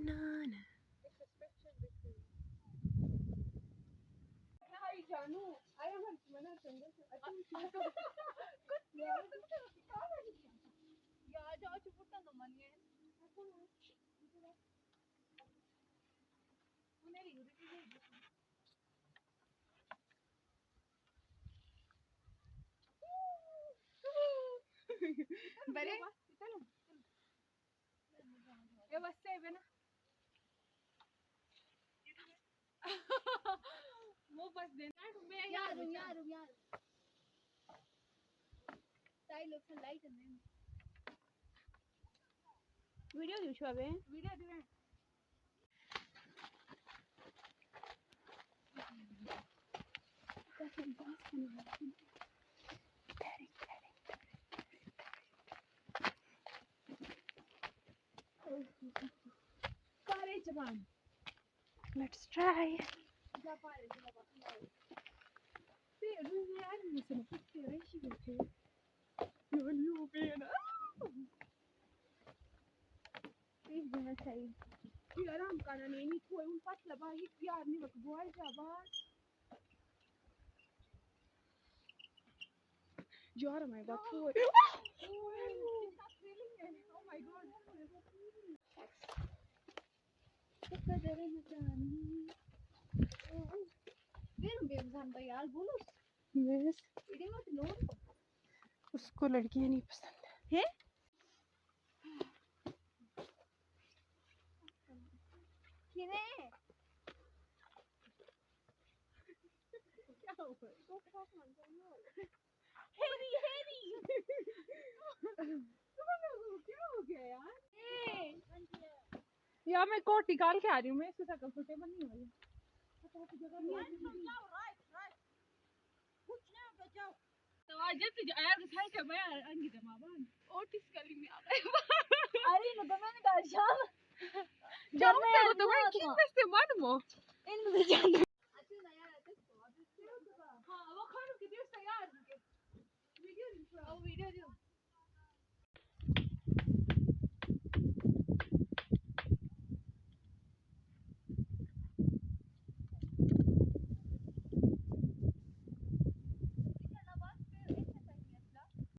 ना बरे ये बस से है ना वो बस देना मैं यार ताई लोग से लाइट है वीडियो दिवशो अबे वीडियो दिवे करे जवान लेट्स ट्राई जा पारे जा ते रुई यार मुझे ना कुछ करे शी करते नो बेना प्लीज देना चाहिए यार हम करना नहीं कोई उन पास लगा ही यार नहीं बक बोल जाबार यार हमारे बात कोई oh my god कदर न जानी दिन बेमजान भाई यार बोलो यस इडी मत लो उसको लड़कियां नहीं पसंद है किने क्या हुआ तो खास मन चाहिए हेरी क्या हो गया यार यार मैं कोट निकाल के आ रही हूँ मैं इसके साथ कंफर्टेबल नहीं हो रही तो आज जैसे आया तो साइड में मैं अंगी जमा बन ओटिस गली में आ गए अरे न तो मैंने कहा शाम जब मैं तो मैं किस में से मन मो इन मुझे जान अच्छा ना यार तो स्वाद हां वो खाने के दिवस यार वीडियो